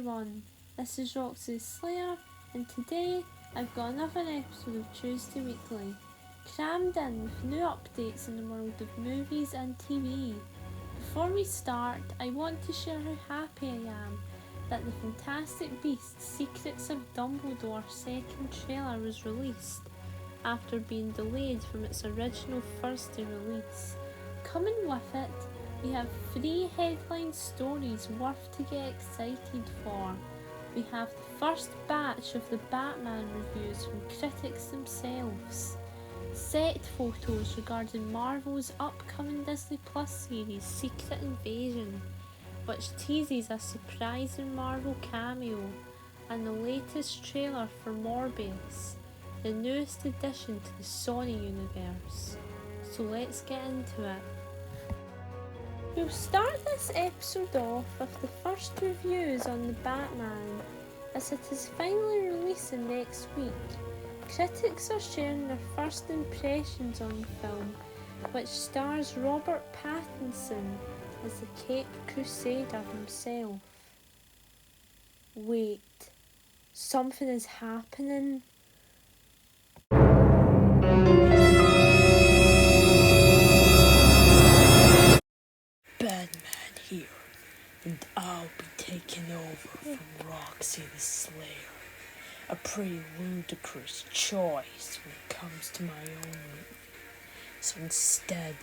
everyone, this is Roxy Slayer, and today I've got another episode of Tuesday Weekly, crammed in with new updates in the world of movies and TV. Before we start, I want to share how happy I am that the Fantastic Beasts Secrets of Dumbledore second trailer was released, after being delayed from its original Thursday release. Coming with it, we have 3 headline stories worth to get excited for. We have the first batch of the Batman reviews from critics themselves, set photos regarding Marvel's upcoming Disney Plus series Secret Invasion, which teases a surprising Marvel cameo, and the latest trailer for Morbius, the newest addition to the Sony universe. So let's get into it. We'll start this episode off with the first reviews on the Batman, as it is finally releasing next week. Critics are sharing their first impressions on the film, which stars Robert Pattinson as the Caped Crusader himself. Wait, something is happening? Batman here, and I'll be taking over from Roxy the Slayer. A pretty ludicrous choice when it comes to my own movie. So instead,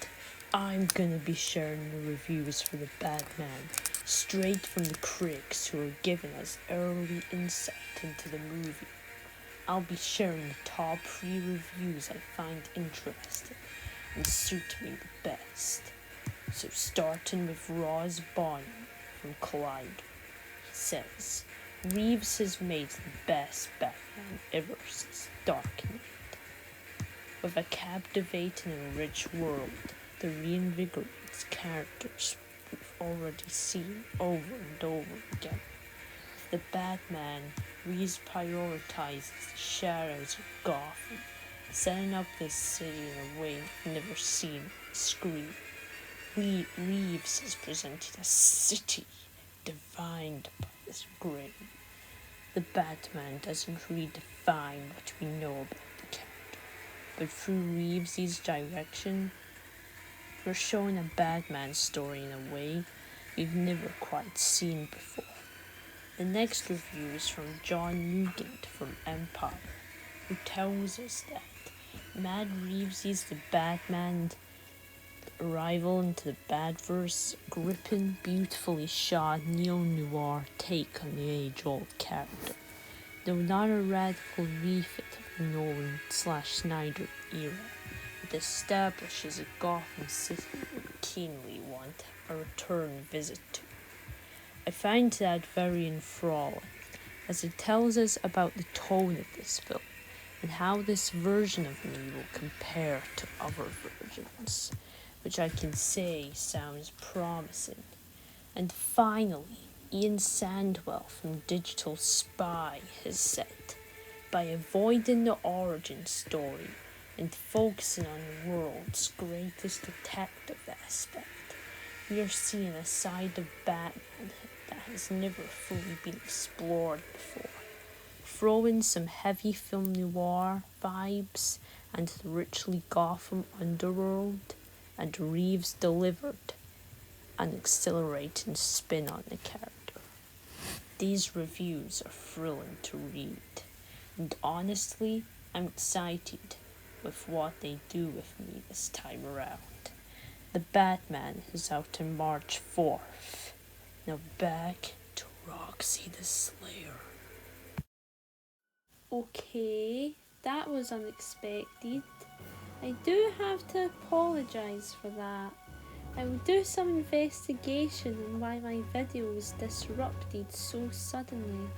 I'm gonna be sharing the reviews for the Batman straight from the critics who are giving us early insight into the movie. I'll be sharing the top 3 reviews I find interesting and suit me the best. So starting with Roz Bonnie from Collider, he says, Reeves has made the best Batman ever since Dark Knight. With a captivating and rich world that reinvigorates characters we've already seen over and over again. The Batman, Reeves prioritizes the shadows of Gotham, setting up this city in a way we've never seen on screen. Reeves has presented a city defined by this grey. The Batman doesn't really define what we know about the character, but through Reeves' direction, we're shown a Batman story in a way we've never quite seen before. The next review is from John Nugent from Empire, who tells us that Matt Reeves is the Batman arrival into the Batverse, gripping, beautifully shot neo-noir take on the age-old character, though not a radical refit of the Nolan/Snyder era. It establishes a Gotham City we keenly want a return visit to. I find that very enthralling, as it tells us about the tone of this film and how this version of me will compare to other versions, which I can say sounds promising. And finally, Ian Sandwell from Digital Spy has said, by avoiding the origin story and focusing on the world's greatest detective aspect, we are seeing a side of Batman that has never fully been explored before. Throw in some heavy film noir vibes and the richly Gotham underworld, and Reeves delivered an exhilarating spin on the character. These reviews are thrilling to read, and honestly, I'm excited with what they do with me this time around. The Batman is out on March 4th. Now back to Roxy the Slayer. Okay, that was unexpected. I do have to apologise for that. I will do some investigation on why my video was disrupted so suddenly.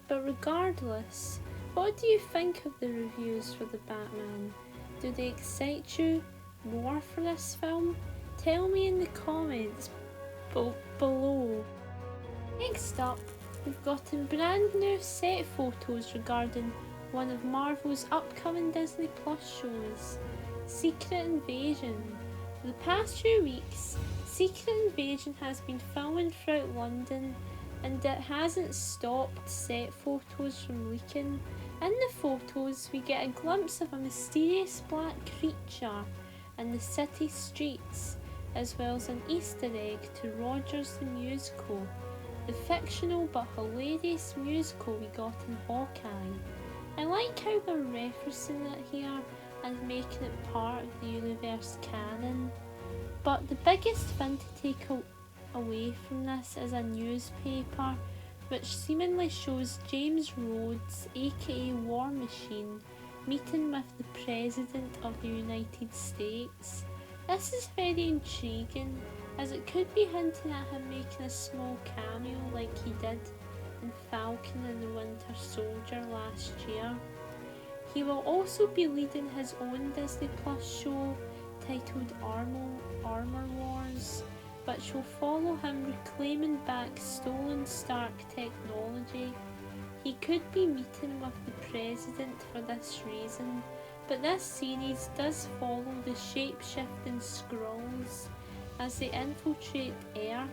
But regardless, what do you think of the reviews for the Batman? Do they excite you more for this film? Tell me in the comments below. Next up, we've gotten brand new set photos regarding one of Marvel's upcoming Disney Plus shows, Secret Invasion. For the past few weeks, Secret Invasion has been filming throughout London, and it hasn't stopped set photos from leaking. In the photos, we get a glimpse of a mysterious black creature in the city streets, as well as an Easter egg to Rogers the Musical, the fictional but hilarious musical we got in Hawkeye. I like how they're referencing it here and making it part of the universe canon. But the biggest thing to take away from this is a newspaper which seemingly shows James Rhodes, aka War Machine, meeting with the President of the United States. This is very intriguing, as it could be hinting at him making a small cameo like he did in Falcon and the Winter Soldier last year. He will also be leading his own Disney Plus show titled Armor Wars, which will follow him reclaiming back stolen Stark technology. He could be meeting with the President for this reason, but this series does follow the shape-shifting Skrulls as they infiltrate Earth,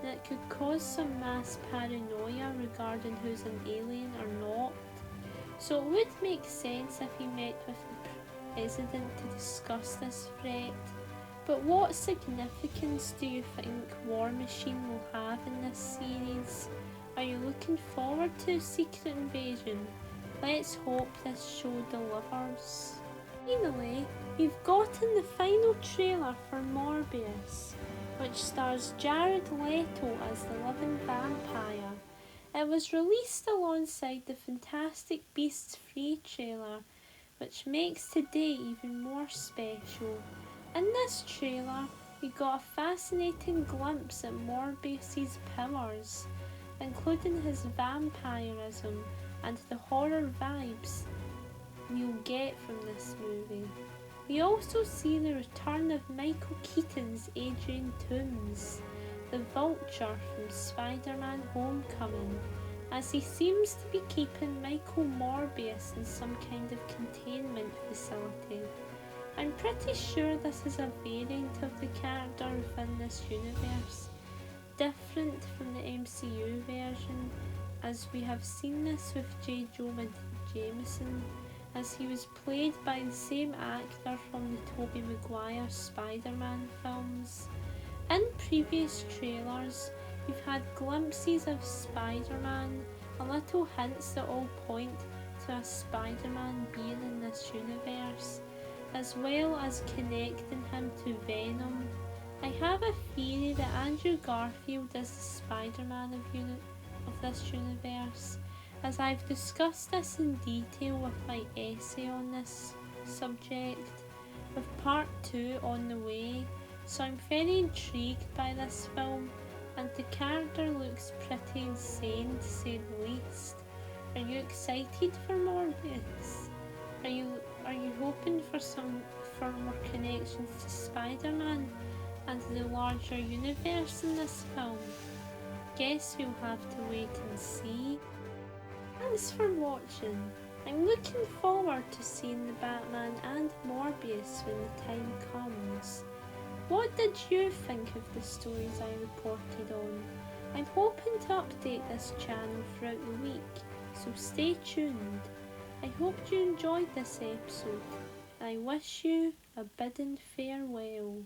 and it could cause some mass paranoia regarding who's an alien or not. So it would make sense if he met with the President to discuss this threat. But what significance do you think War Machine will have in this series? Are you looking forward to Secret Invasion? Let's hope this show delivers. Finally, we've gotten the final trailer for Morbius, which stars Jared Leto as the living vampire. It was released alongside the Fantastic Beasts 3 trailer, which makes today even more special. In this trailer, we got a fascinating glimpse at Morbius' powers, including his vampirism and the horror vibes we'll get from this movie. We also see the return of Michael Keaton's Adrian Toomes, the Vulture from Spider-Man Homecoming, as he seems to be keeping Michael Morbius in some kind of containment facility. I'm pretty sure this is a variant of the character within this universe, different from the MCU version, as we have seen this with J. Jonah Jameson, as he was played by the same actor from the Tobey Maguire Spider-Man films. In previous trailers, we've had glimpses of Spider-Man, a little hints that all point to a Spider-Man being in this universe, as well as connecting him to Venom. I have a theory that Andrew Garfield is the Spider-Man of this universe, as I've discussed this in detail with my essay on this subject, with part 2 on the way, so I'm very intrigued by this film, and the character looks pretty insane to say the least. Are you excited for Morbius? Are you hoping for more connections to Spider-Man and the larger universe in this film? Guess we'll have to wait and see. Thanks for watching. I'm looking forward to seeing the Batman and Morbius when the time comes. What did you think of the stories I reported on? I'm hoping to update this channel throughout the week, so stay tuned. I hope you enjoyed this episode, and I wish you a bidden farewell.